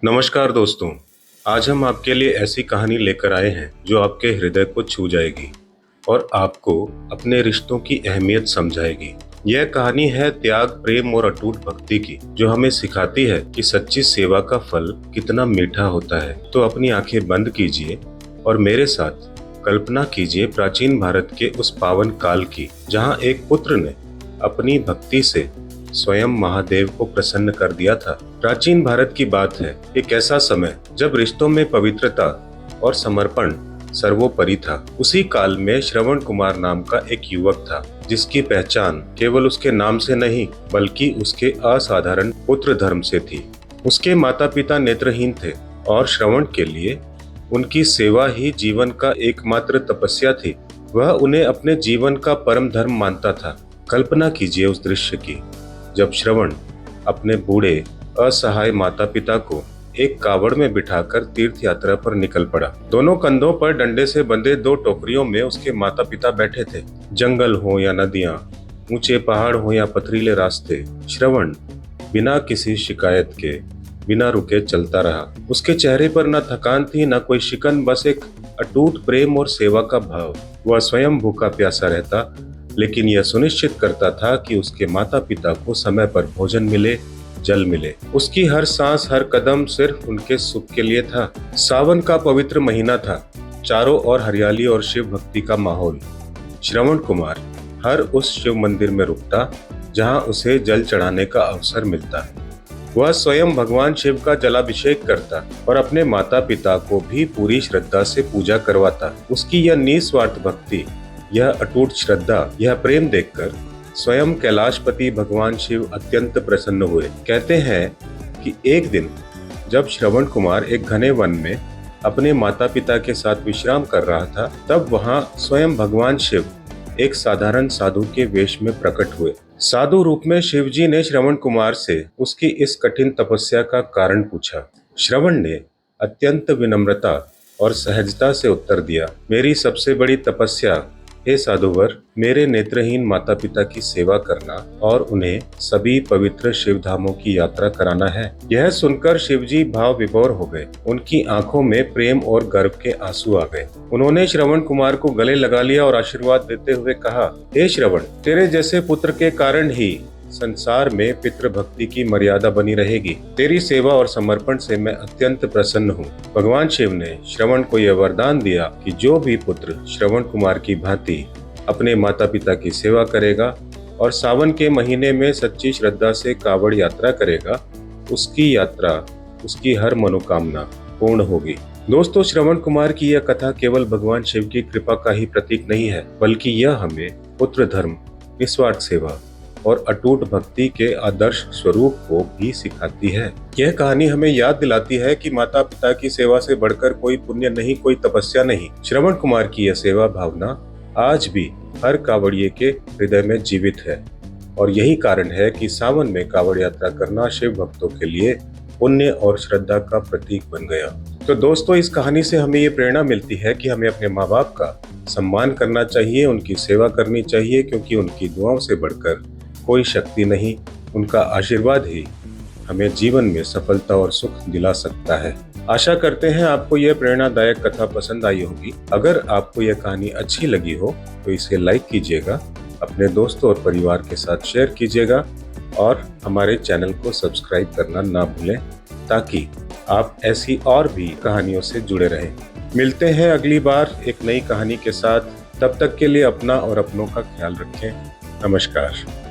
नमस्कार दोस्तों। आज हम आपके लिए ऐसी कहानी लेकर आए हैं जो आपके हृदय को छू जाएगी और आपको अपने रिश्तों की अहमियत समझाएगी। यह कहानी है त्याग, प्रेम और अटूट भक्ति की, जो हमें सिखाती है कि सच्ची सेवा का फल कितना मीठा होता है। तो अपनी आंखें बंद कीजिए और मेरे साथ कल्पना कीजिए प्राचीन भारत के उस पावन काल की, जहां एक पुत्र ने अपनी भक्ति से स्वयं महादेव को प्रसन्न कर दिया था। प्राचीन भारत की बात है, एक ऐसा समय जब रिश्तों में पवित्रता और समर्पण सर्वोपरि था। उसी काल में श्रवण कुमार नाम का एक युवक था, जिसकी पहचान केवल उसके नाम से नहीं बल्कि उसके असाधारण पुत्र धर्म से थी। उसके माता पिता नेत्रहीन थे और श्रवण के लिए उनकी सेवा ही जीवन का एकमात्र तपस्या थी। वह उन्हें अपने जीवन का परम धर्म मानता था। कल्पना कीजिए उस दृश्य की, जब श्रवण अपने बूढ़े असहाय माता पिता को एक कावड़ में बिठाकर तीर्थ यात्रा पर निकल पड़ा। दोनों कंधों पर डंडे से बंधे दो टोकरियों में उसके माता पिता बैठे थे। जंगल हो या नदियां, ऊंचे पहाड़ हो या पथरीले रास्ते, श्रवण बिना किसी शिकायत के बिना रुके चलता रहा। उसके चेहरे पर न थकान थी न कोई शिकन, बस एक अटूट प्रेम और सेवा का भाव। वह स्वयं भूखा प्यासा रहता, लेकिन यह सुनिश्चित करता था कि उसके माता पिता को समय पर भोजन मिले, जल मिले। उसकी हर सांस, हर कदम सिर्फ उनके सुख के लिए था। सावन का पवित्र महीना था, चारों ओर हरियाली और शिव भक्ति का माहौल। श्रवण कुमार हर उस शिव मंदिर में रुकता जहां उसे जल चढ़ाने का अवसर मिलता। वह स्वयं भगवान शिव का जलाभिषेक करता और अपने माता पिता को भी पूरी श्रद्धा से पूजा करवाता। उसकी यह निस्वार्थ भक्ति, यह अटूट श्रद्धा, यह प्रेम देखकर स्वयं कैलाशपति भगवान शिव अत्यंत प्रसन्न हुए। कहते हैं कि एक दिन जब श्रवण कुमार एक घने वन में अपने माता पिता के साथ विश्राम कर रहा था, तब वहां स्वयं भगवान शिव एक साधारण साधु के वेश में प्रकट हुए। साधु रूप में शिवजी ने श्रवण कुमार से उसकी इस कठिन तपस्या का कारण पूछा। श्रवण ने अत्यंत विनम्रता और सहजता से उत्तर दिया, मेरी सबसे बड़ी तपस्या हे साधुवर, मेरे नेत्रहीन माता पिता की सेवा करना और उन्हें सभी पवित्र शिव धामों की यात्रा कराना है। यह सुनकर शिवजी भाव विभोर हो गए। उनकी आंखों में प्रेम और गर्व के आंसू आ गए। उन्होंने श्रवण कुमार को गले लगा लिया और आशीर्वाद देते हुए कहा, हे श्रवण, तेरे जैसे पुत्र के कारण ही संसार में पितृभक्ति की मर्यादा बनी रहेगी। तेरी सेवा और समर्पण से मैं अत्यंत प्रसन्न हूँ। भगवान शिव ने श्रवण को यह वरदान दिया कि जो भी पुत्र श्रवण कुमार की भांति अपने माता पिता की सेवा करेगा और सावन के महीने में सच्ची श्रद्धा से कावड़ यात्रा करेगा, उसकी यात्रा, उसकी हर मनोकामना पूर्ण होगी। दोस्तों, श्रवण कुमार की यह कथा केवल भगवान शिव की कृपा का ही प्रतीक नहीं है, बल्कि यह हमें पुत्र धर्म, निस्वार्थ सेवा और अटूट भक्ति के आदर्श स्वरूप को भी सिखाती है। यह कहानी हमें याद दिलाती है कि माता पिता की सेवा से बढ़कर कोई पुण्य नहीं, कोई तपस्या नहीं। श्रवण कुमार की यह सेवा भावना आज भी हर कावड़िए के हृदय में जीवित है और यही कारण है कि सावन में कावड़ यात्रा करना शिव भक्तों के लिए पुण्य और श्रद्धा का प्रतीक बन गया। तो दोस्तों, इस कहानी से हमें ये प्रेरणा मिलती है कि हमें अपने माँ बाप का सम्मान करना चाहिए, उनकी सेवा करनी चाहिए, क्योंकि उनकी दुआओं से बढ़कर कोई शक्ति नहीं। उनका आशीर्वाद ही हमें जीवन में सफलता और सुख दिला सकता है। आशा करते हैं आपको यह प्रेरणादायक कथा पसंद आई होगी। अगर आपको यह कहानी अच्छी लगी हो तो इसे लाइक कीजिएगा, अपने दोस्तों और परिवार के साथ शेयर कीजिएगा और हमारे चैनल को सब्सक्राइब करना ना भूलें, ताकि आप ऐसी और भी कहानियों से जुड़े रहें। मिलते हैं अगली बार एक नई कहानी के साथ। तब तक के लिए अपना और अपनों का ख्याल रखें। नमस्कार।